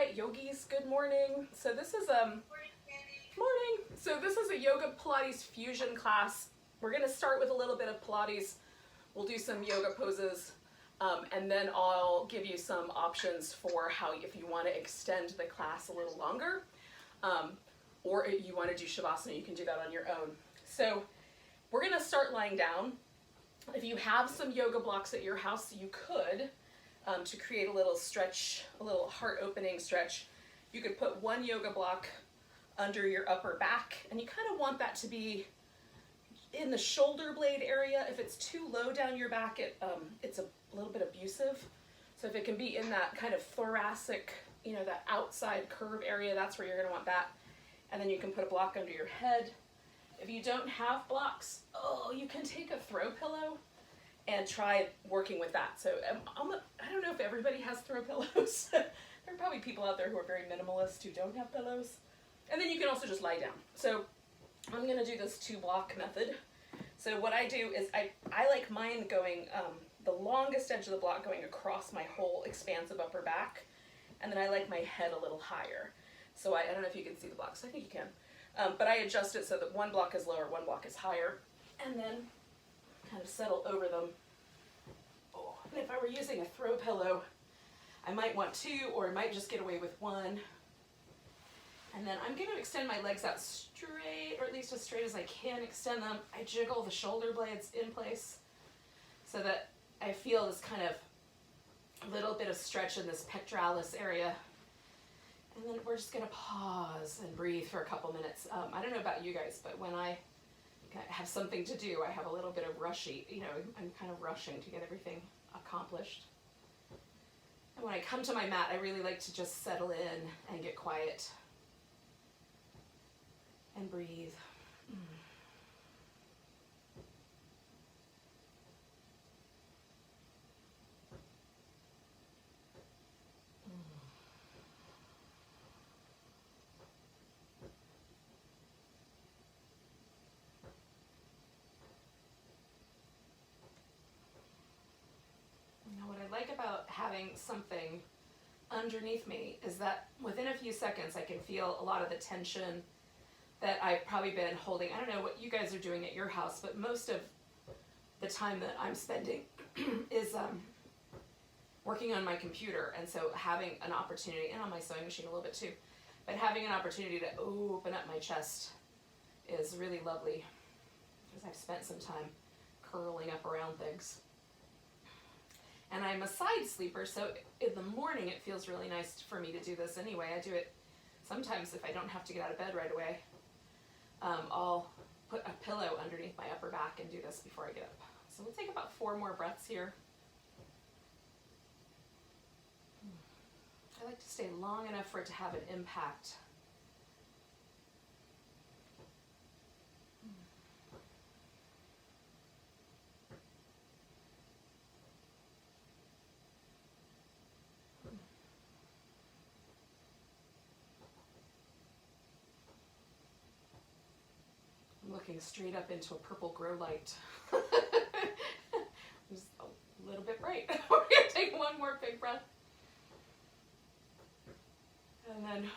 Hi, yogis, good morning. So this is morning. So this is a yoga Pilates fusion class. We're gonna start with a little bit of Pilates. We'll do some yoga poses, and then I'll give you some options for how, if you want to extend the class a little longer, or if you want to do Shavasana, you can do that on your own. So we're gonna start lying down. If you have some yoga blocks at your house, you could, to create a little stretch, a little heart opening stretch, you could put one yoga block under your upper back, and you kind of want that to be in the shoulder blade area. If it's too low down your back, it's a little bit abusive. So if it can be in that kind of thoracic, that outside curve area, that's where you're gonna want that. And then you can put a block under your head. If you don't have blocks, you can take a throw pillow and try working with that. So I don't know if everybody has throw pillows. There are probably people out there who are very minimalist who don't have pillows. And then you can also just lie down. So I'm gonna do this 2-block method. So what I do is I like mine going, the longest edge of the block going across my whole expansive upper back. And then I like my head a little higher. So I don't know if you can see the blocks, I think you can. But I adjust it so that one block is lower, one block is higher. And then kind of settle over them. And if I were using a throw pillow, I might want 2, or I might just get away with 1. And then I'm going to extend my legs out straight, or at least as straight as I can extend them. I jiggle the shoulder blades in place so that I feel this kind of little bit of stretch in this pectoralis area. And then we're just going to pause and breathe for a couple minutes. I don't know about you guys, but when I have something to do, I have a little bit of rushy, I'm kind of rushing to get everything accomplished. And when I come to my mat, I really like to just settle in and get quiet and breathe. What I like about having something underneath me is that within a few seconds I can feel a lot of the tension that I've probably been holding. I don't know what you guys are doing at your house, but most of the time that I'm spending is working on my computer, and so having an opportunity, and on my sewing machine a little bit too, but having an opportunity to open up my chest is really lovely, because I've spent some time curling up around things. And I'm a side sleeper, so in the morning it feels really nice for me to do this anyway. I do it sometimes if I don't have to get out of bed right away. I'll put a pillow underneath my upper back and do this before I get up. So we'll take about 4 more breaths here. I like to stay long enough for it to have an impact. Looking straight up into a purple grow light. Just a little bit bright. We're going to take 1 more big breath. And then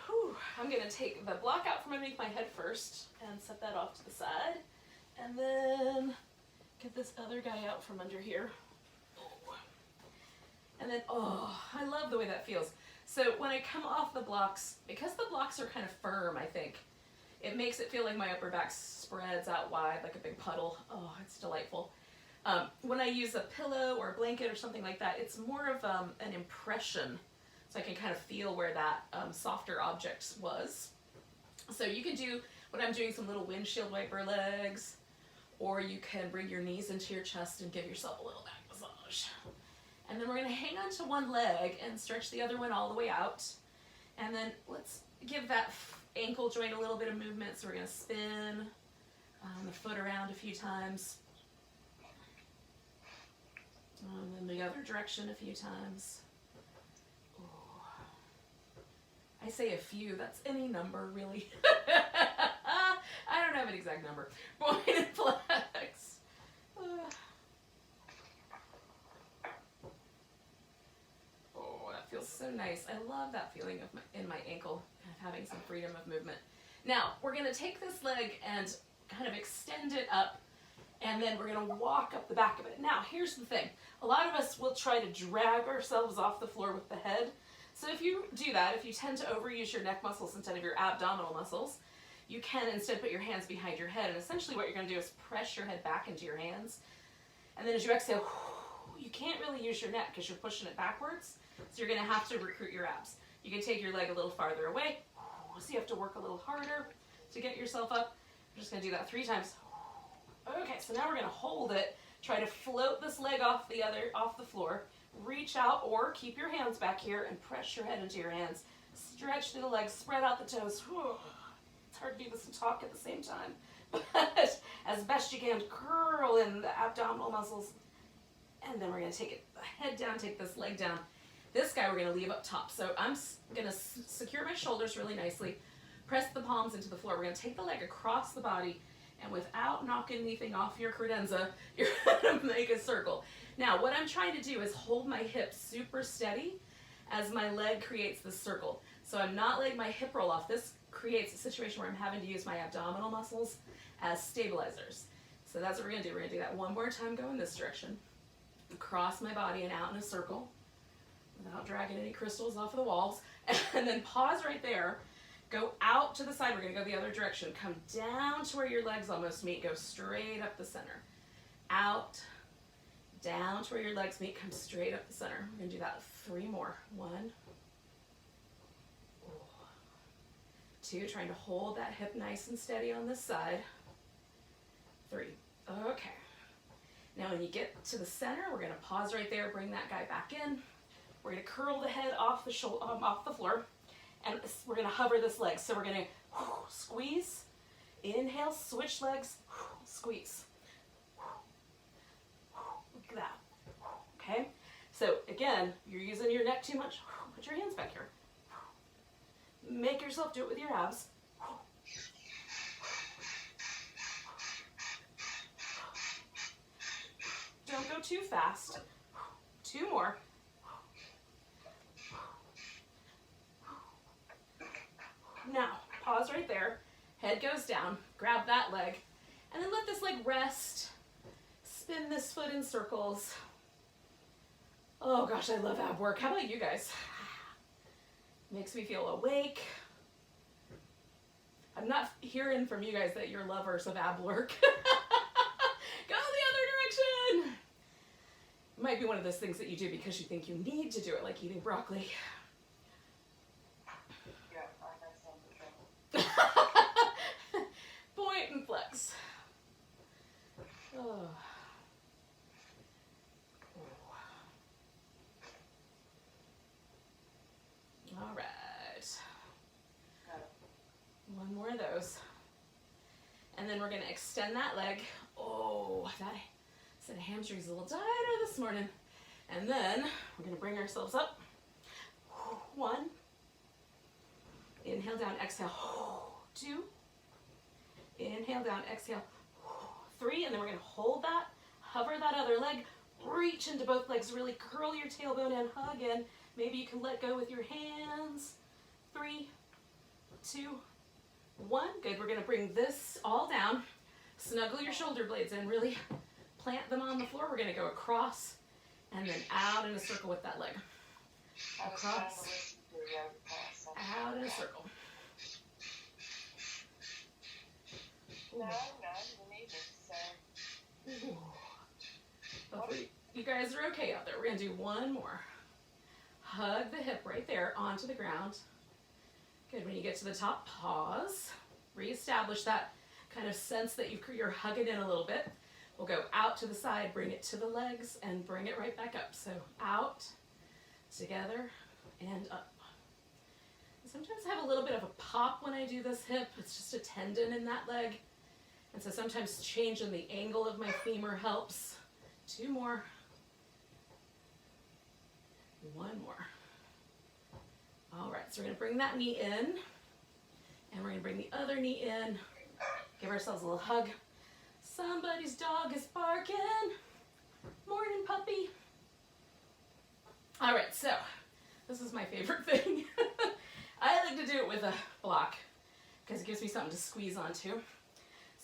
I'm going to take the block out from underneath my head first and set that off to the side. And then get this other guy out from under here. And then, I love the way that feels. So when I come off the blocks, because the blocks are kind of firm, I think, it makes it feel like my upper back spreads out wide like a big puddle. Oh, it's delightful. When I use a pillow or a blanket or something like that, it's more of an impression. So I can kind of feel where that softer object was. So you can do what I'm doing, some little windshield wiper legs, or you can bring your knees into your chest and give yourself a little back massage. And then we're gonna hang on to one leg and stretch the other one all the way out. And then let's give that ankle joint a little bit of movement, so we're going to spin the foot around a few times, and then the other direction a few times. Ooh. I say a few, that's any number really. I don't have an exact number. Point and flex. Oh, that feels so nice. I love that feeling of in my ankle, having some freedom of movement. Now, we're gonna take this leg and kind of extend it up, and then we're gonna walk up the back of it. Now, here's the thing. A lot of us will try to drag ourselves off the floor with the head. So if you do that, if you tend to overuse your neck muscles instead of your abdominal muscles, you can instead put your hands behind your head, and essentially what you're gonna do is press your head back into your hands. And then as you exhale, you can't really use your neck because you're pushing it backwards, so you're gonna have to recruit your abs. You can take your leg a little farther away, so you have to work a little harder to get yourself up. We're just gonna do that 3 times. Okay, so now we're gonna hold it, try to float this leg off the floor, reach out or keep your hands back here and press your head into your hands. Stretch through the legs, spread out the toes. It's hard to do this and talk at the same time, but as best you can, curl in the abdominal muscles. And then we're gonna take the head down, take this leg down. This guy we're gonna leave up top. So I'm gonna secure my shoulders really nicely, press the palms into the floor. We're gonna take the leg across the body, and without knocking anything off your credenza, you're gonna make a circle. Now, what I'm trying to do is hold my hips super steady as my leg creates this circle. So I'm not letting my hip roll off. This creates a situation where I'm having to use my abdominal muscles as stabilizers. So that's what we're gonna do. We're gonna do that one more time, go in this direction. Across my body and out in a circle without dragging any crystals off of the walls. And then pause right there. Go out to the side. We're going to go the other direction. Come down to where your legs almost meet. Go straight up the center. Out, down to where your legs meet. Come straight up the center. We're going to do that 3 more. 1, 2. Trying to hold that hip nice and steady on this side. 3. Okay. Now when you get to the center, we're going to pause right there, bring that guy back in. We're going to curl the head off the floor, and we're going to hover this leg. So we're going to squeeze, inhale, switch legs, squeeze. Look at that. Okay? So again, you're using your neck too much. Put your hands back here. Make yourself do it with your abs. Don't go too fast. 2 more. Now, pause right there. Head goes down. Grab that leg. And then let this leg rest. Spin this foot in circles. Oh gosh, I love ab work. How about you guys? Makes me feel awake. I'm not hearing from you guys that you're lovers of ab work. Go the other direction. It might be one of those things that you do because you think you need to do it, like eating broccoli. Yeah, I have some. Point and flex. Oh. All right. One more of those. And then we're going to extend that leg. Oh, that set of hamstrings a little tighter this morning. And then we're going to bring ourselves up. 1. Inhale down, exhale. 2. Inhale down, exhale. 3. And then we're going to hold that, hover that other leg, reach into both legs, really curl your tailbone in, hug in. Maybe you can let go with your hands. 3, 2, 1. Good. We're going to bring this all down. Snuggle your shoulder blades in. Really plant them on the floor. We're going to go across and then out in a circle with that leg. Across, out in a circle. No, you need it, so. Hopefully you guys are okay out there. We're going to do one more. Hug the hip right there onto the ground. Good. When you get to the top, pause. Reestablish that kind of sense that you're hugging in a little bit. We'll go out to the side, bring it to the legs, and bring it right back up. So out, together, and up. Sometimes I have a little bit of a pop when I do this hip. It's just a tendon in that leg. And so sometimes changing the angle of my femur helps. 2 more. 1 more. All right, so we're going to bring that knee in, and we're going to bring the other knee in. Give ourselves a little hug. Somebody's dog is barking. Morning, puppy. All right, so This is my favorite thing. I like to do it with a block because it gives me something to squeeze onto.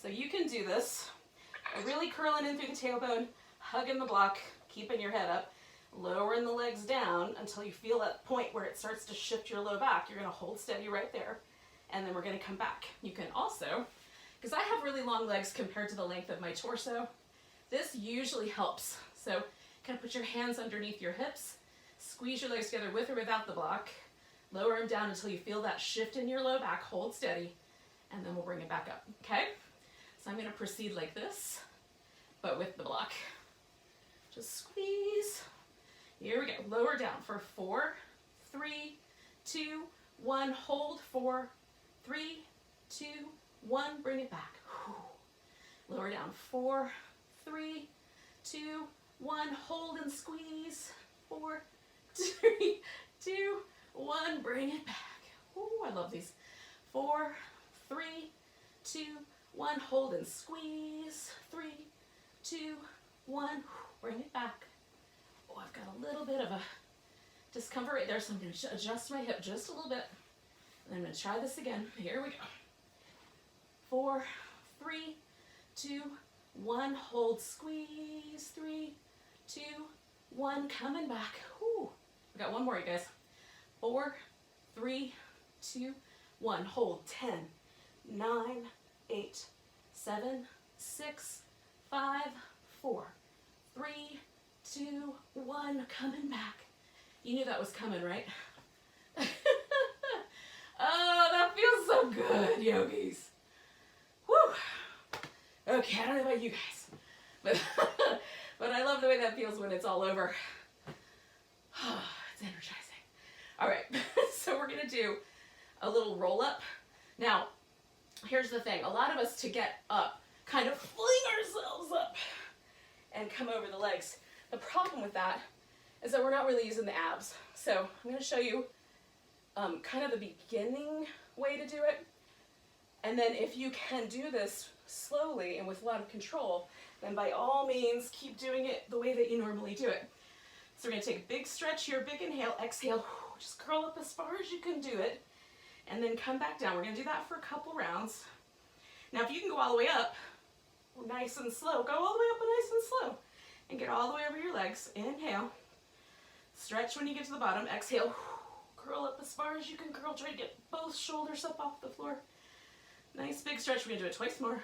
So you can do this, really curling in through the tailbone, hugging the block, keeping your head up, lowering the legs down until you feel that point where it starts to shift your low back. You're gonna hold steady right there, and then we're gonna come back. You can also, because I have really long legs compared to the length of my torso, this usually helps. So kind of put your hands underneath your hips, squeeze your legs together with or without the block, lower them down until you feel that shift in your low back, hold steady, and then we'll bring it back up, okay? So I'm gonna proceed like this, but with the block. Just squeeze. Here we go, lower down for 4, 3, 2, 1, hold, 4, 3, 2, 1, bring it back. Whew. Lower down, 4, 3, 2, 1, hold and squeeze, 4, 3, 2, 1, bring it back. Ooh, I love these. 4, 3, 2, 1, hold and squeeze, 3, 2, 1, bring it back. Oh, I've got a little bit of a discomfort right there, so I'm going to adjust my hip just a little bit. And I'm going to try this again. Here we go. 4, 3, 2, 1, hold, squeeze, 3, 2, 1, coming back. Whew. We got one more, you guys. 4, 3, 2, 1, hold, 10, 9, 8, 7, 6, 5, 4, 3, 2, 1, coming back. You knew that was coming, right? Oh, that feels so good, yogis. Whew. Okay, I don't know about you guys, but but I love the way that feels when it's all over. It's energizing. All right, so we're gonna do a little roll up. Now, here's the thing. A lot of us, to get up, kind of fling ourselves up and come over the legs. The problem with that is that we're not really using the abs. So I'm gonna show you kind of the beginning way to do it. And then if you can do this slowly and with a lot of control, then by all means, keep doing it the way that you normally do it. So we're gonna take a big stretch here, big inhale, exhale, just curl up as far as you can do it, and then come back down. We're gonna do that for a couple rounds. Now, if you can go all the way up, nice and slow, go all the way up nice and slow, and get all the way over your legs. Inhale, stretch when you get to the bottom, exhale, curl up as far as you can curl, try to get both shoulders up off the floor. Nice big stretch, we're gonna do it twice more.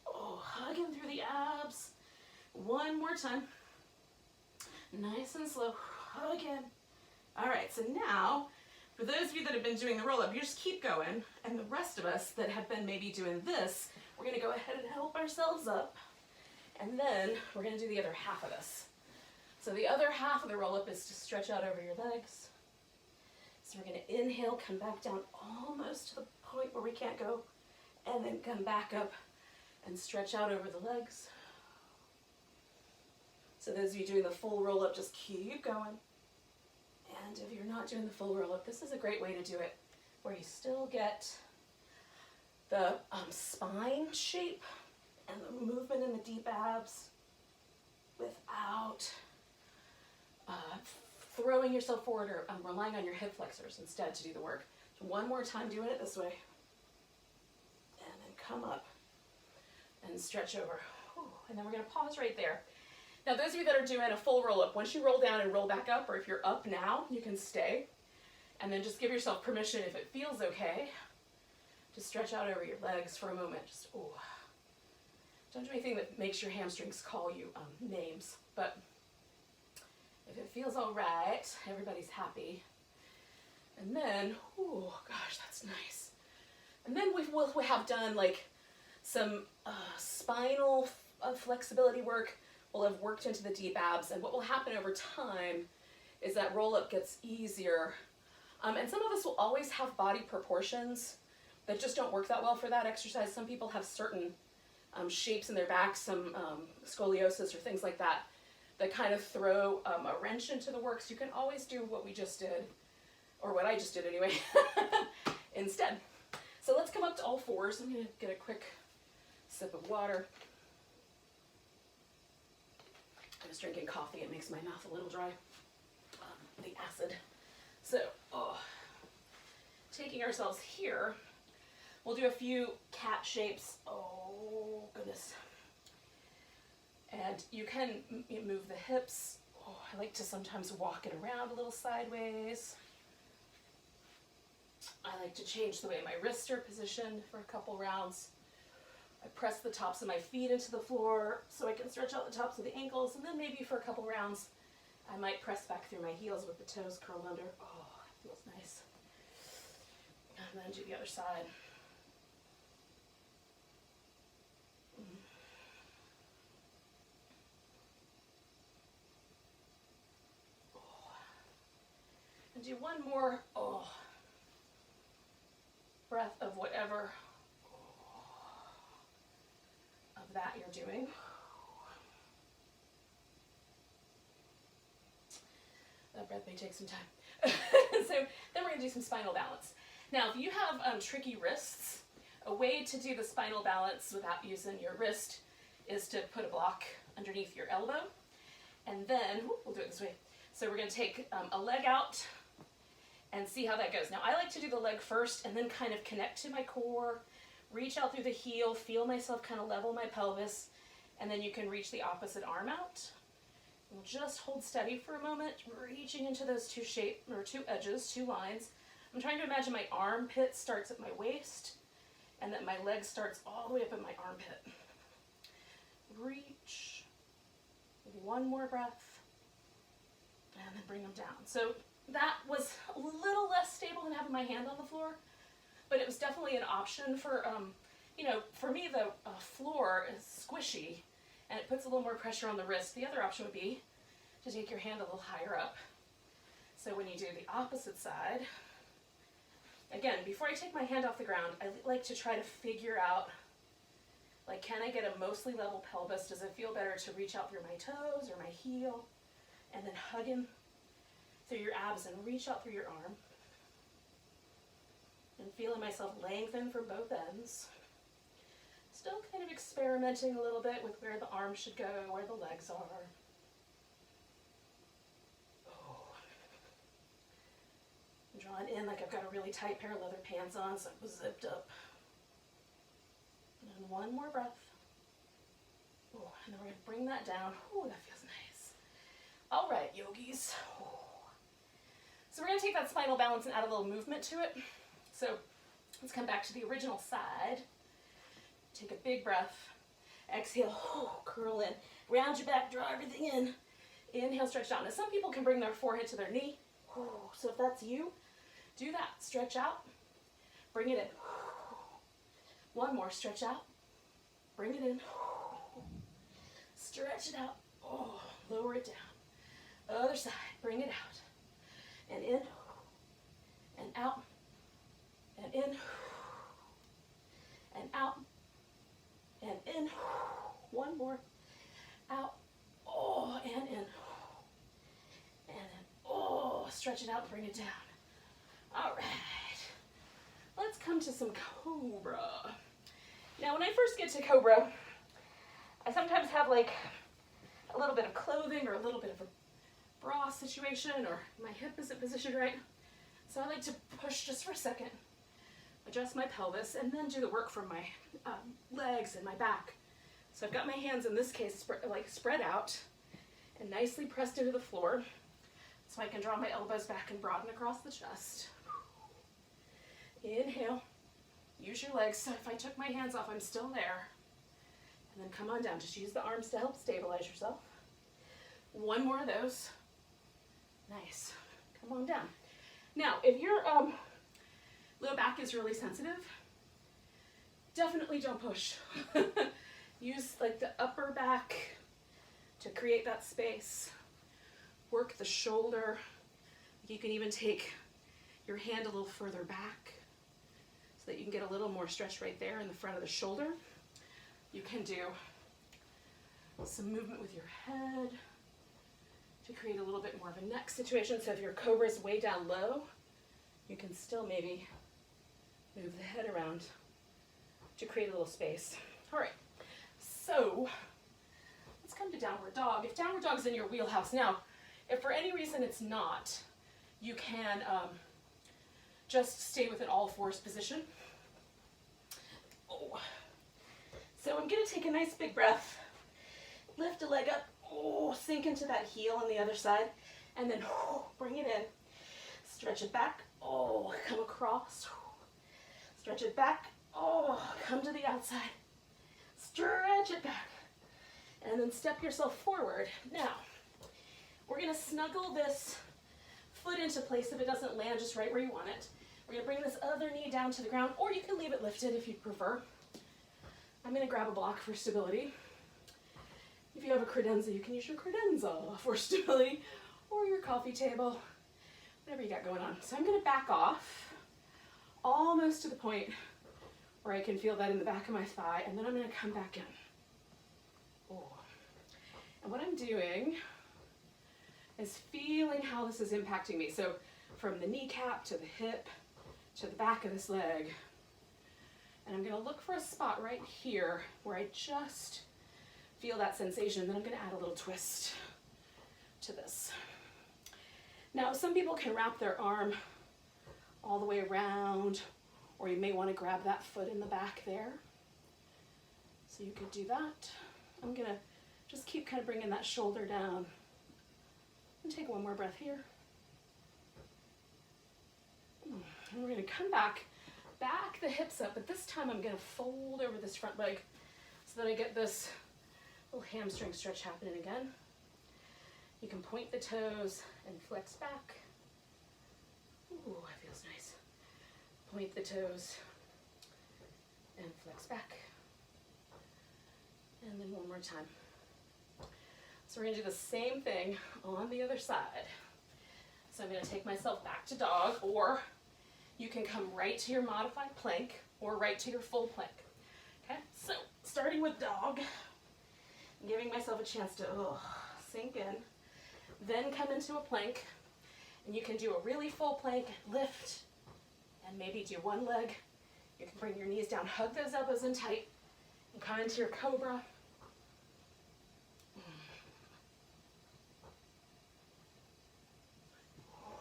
Oh, hugging through the abs. One more time. Nice and slow, hug again. All right, so now, for those of you that have been doing the roll-up, you just keep going, and the rest of us that have been maybe doing this, we're gonna go ahead and help ourselves up, and then we're gonna do the other half of this. So the other half of the roll-up is to stretch out over your legs. So we're gonna inhale, come back down almost to the point where we can't go, and then come back up and stretch out over the legs. So those of you doing the full roll-up, just keep going. And if you're not doing the full roll-up, this is a great way to do it, where you still get the spine shape and the movement in the deep abs without throwing yourself forward or relying on your hip flexors instead to do the work. So one more time doing it this way. And then come up and stretch over. And then we're gonna pause right there. Now, those of you that are doing a full roll-up, once you roll down and roll back up, or if you're up now, you can stay. And then just give yourself permission, if it feels okay, to stretch out over your legs for a moment. Just, ooh. Don't do anything that makes your hamstrings call you names. But if it feels all right, everybody's happy. And then, ooh, gosh, that's nice. And then we have done like some spinal flexibility work. We'll have worked into the deep abs, and what will happen over time is that roll-up gets easier. And some of us will always have body proportions that just don't work that well for that exercise. Some people have certain shapes in their back, some scoliosis or things like that, that kind of throw a wrench into the work. So you can always do what we just did, or what I just did anyway, instead. So let's come up to all fours. I'm gonna get a quick sip of water. I was drinking coffee, it makes my mouth a little dry. the acid. So, taking ourselves here, we'll do a few cat shapes. Oh, goodness. And you can move the hips. Oh, I like to sometimes walk it around a little sideways. I like to change the way my wrists are positioned for a couple rounds. I press the tops of my feet into the floor so I can stretch out the tops of the ankles, and then maybe for a couple rounds I might press back through my heels with the toes curled under. Oh, it feels nice. And then do the other side. And do one more breath of whatever of that you're doing. That breath may take some time. So then we're going to do some spinal balance. Now, if you have tricky wrists, a way to do the spinal balance without using your wrist is to put a block underneath your elbow. And then, we'll do it this way. So we're going to take a leg out and see how that goes. Now, I like to do the leg first and then kind of connect to my core, reach out through the heel, feel myself kind of level my pelvis, and then you can reach the opposite arm out. We'll just hold steady for a moment, reaching into those two edges, two lines. I'm trying to imagine my armpit starts at my waist and that my leg starts all the way up in my armpit. Reach. One more breath. And then bring them down. So that was a little less stable than having my hand on the floor, but it was definitely an option for, for me the floor is squishy and it puts a little more pressure on the wrist. The other option would be to take your hand a little higher up. So when you do the opposite side, again, before I take my hand off the ground, I like to try to figure out, like, can I get a mostly level pelvis? Does it feel better to reach out through my toes or my heel and then hug in through your abs and reach out through your arm? And feeling myself lengthen from both ends. Still kind of experimenting a little bit with where the arms should go, where the legs are. Oh. I'm drawing in like I've got a really tight pair of leather pants on, so I'm zipped up. And then one more breath. Oh, and then we're going to bring that down. Oh, that feels nice. All right, yogis. Oh. So we're going to take that spinal balance and add a little movement to it. So let's come back to the original side. Take a big breath. Exhale, curl in. Round your back, draw everything in. Inhale, stretch out. Now some people can bring their forehead to their knee. So if that's you, do that. Stretch out. Bring it in. One more, stretch out. Bring it in. Stretch it out. Oh, lower it down. Other side, bring it out. And in, and out, and in, and out, and in. One more. Out. Oh, and in. And then, oh, stretch it out and bring it down. All right. Let's come to some Cobra. Now, when I first get to Cobra, I sometimes have like a little bit of clothing or a little bit of a bra situation, or my hip isn't positioned right. So I like to push just for a second, adjust my pelvis, and then do the work from my legs and my back. So I've got my hands in this case spread out and nicely pressed into the floor, so I can draw my elbows back and broaden across the chest. Inhale. Use your legs, so if I took my hands off, I'm still there. And then come on down. Just use the arms to help stabilize yourself. One more of those. Nice. Come on down. Now, if your low back is really sensitive, definitely don't push. Use like the upper back to create that space. Work the shoulder. You can even take your hand a little further back so that you can get a little more stretch right there in the front of the shoulder. You can do some movement with your head to create a little bit more of a neck situation. So if your Cobra is way down low, you can still maybe move the head around to create a little space. All right, so let's come to downward dog. If downward dog is in your wheelhouse now, if for any reason it's not, you can just stay with an all fours position. Oh. So I'm gonna take a nice big breath, lift a leg up, oh, sink into that heel on the other side, and then bring it in, stretch it back, oh, come across, stretch it back, oh, come to the outside, stretch it back, and then step yourself forward. Now, we're gonna snuggle this foot into place if it doesn't land just right where you want it. We're gonna bring this other knee down to the ground, or you can leave it lifted if you prefer. I'm gonna grab a block for stability. If you have a credenza, you can use your credenza for stability, or your coffee table, whatever you got going on. So I'm gonna back off almost to the point where I can feel that in the back of my thigh, and then I'm gonna come back in. Oh. And what I'm doing is feeling how this is impacting me. So from the kneecap to the hip to the back of this leg. And I'm gonna look for a spot right here where I just feel that sensation, and then I'm gonna add a little twist to this. Now, some people can wrap their arm all the way around, or you may wanna grab that foot in the back there. So you could do that. I'm gonna just keep kind of bringing that shoulder down. And take one more breath here. And we're gonna come back the hips up, but this time I'm gonna fold over this front leg so that I get this little hamstring stretch happening again. You can point the toes and flex back. Ooh, that feels nice. Point the toes and flex back. And then one more time. So we're gonna do the same thing on the other side. So I'm gonna take myself back to dog, or you can come right to your modified plank or right to your full plank. Okay, so starting with dog, giving myself a chance to sink in, then come into a plank, and you can do a really full plank, lift, and maybe do one leg. You can bring your knees down, hug those elbows in tight, and come into your cobra.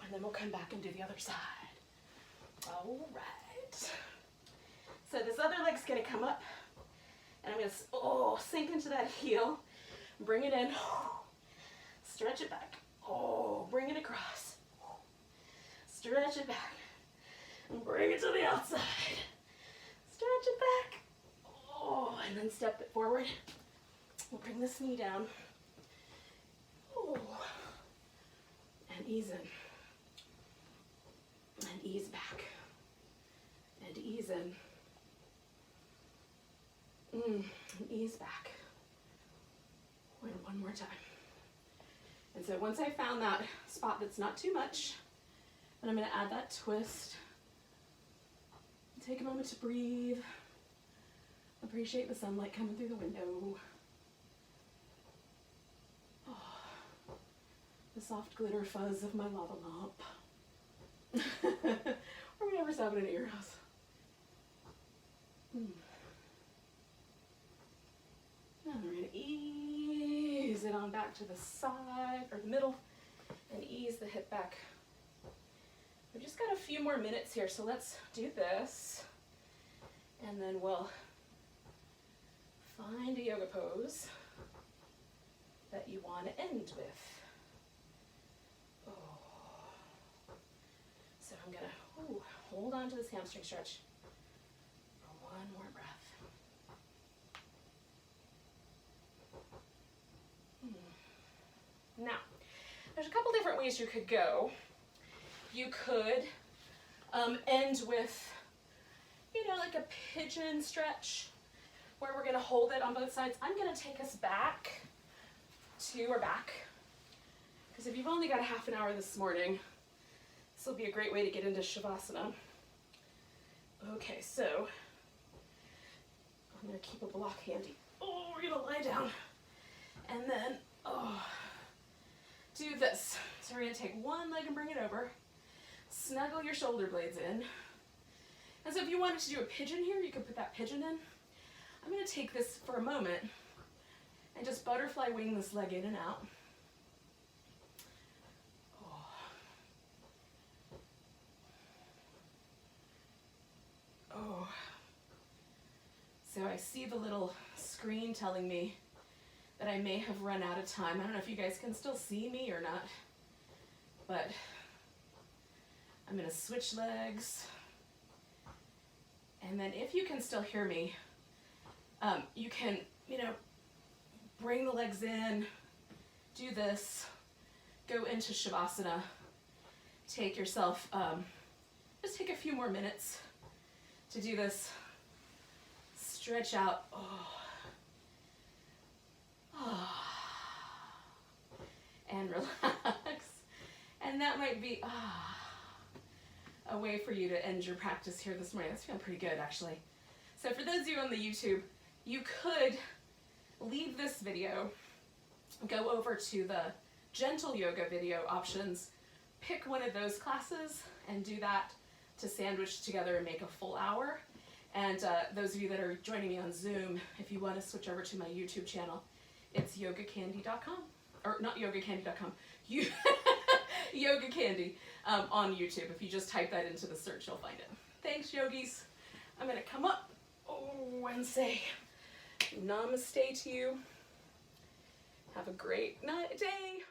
And then we'll come back and do the other side. All right. So this other leg's gonna come up, and I'm gonna sink into that heel, bring it in, stretch it back, bring it across, stretch it back, and bring it to the outside, stretch it back, and then step it forward. We'll bring this knee down, and ease in. And ease back, and ease in, and ease back, and one more time. And so once I found that spot that's not too much, then I'm going to add that twist. Take a moment to breathe, appreciate the sunlight coming through the window. The soft glitter fuzz of my lava lamp. Or whatever's happening at your house. And we're going to ease it on back to the side, or the middle, and ease the hip back. We've just got a few more minutes here, so let's do this. And then we'll find a yoga pose that you want to end with. So I'm gonna hold on to this hamstring stretch for one more breath. Now, there's a couple different ways you could go. You could end with, like a pigeon stretch, where we're gonna hold it on both sides. I'm gonna take us back to our back, because if you've only got a half an hour this morning, this will be a great way to get into Shavasana. Okay, so I'm gonna keep a block handy. We're gonna lie down, and then do this. So we're gonna take one leg and bring it over, snuggle your shoulder blades in. And so if you wanted to do a pigeon here, you could put that pigeon in. I'm gonna take this for a moment and just butterfly wing this leg in and out. So I see the little screen telling me that I may have run out of time. I don't know if you guys can still see me or not, but I'm gonna switch legs. And then if you can still hear me, you can, bring the legs in, do this, go into Shavasana, take yourself, just take a few more minutes to do this. Stretch out, and relax. And that might be a way for you to end your practice here this morning. That's feeling pretty good, actually. So for those of you on the YouTube, you could leave this video, go over to the gentle yoga video options, pick one of those classes, and do that to sandwich together and make a full hour. And those of you that are joining me on Zoom, if you want to switch over to my YouTube channel, it's yogacandy.com. Or not yogacandy.com, Yoga Candy on YouTube. If you just type that into the search, you'll find it. Thanks, yogis. I'm going to come up and say namaste to you. Have a great day.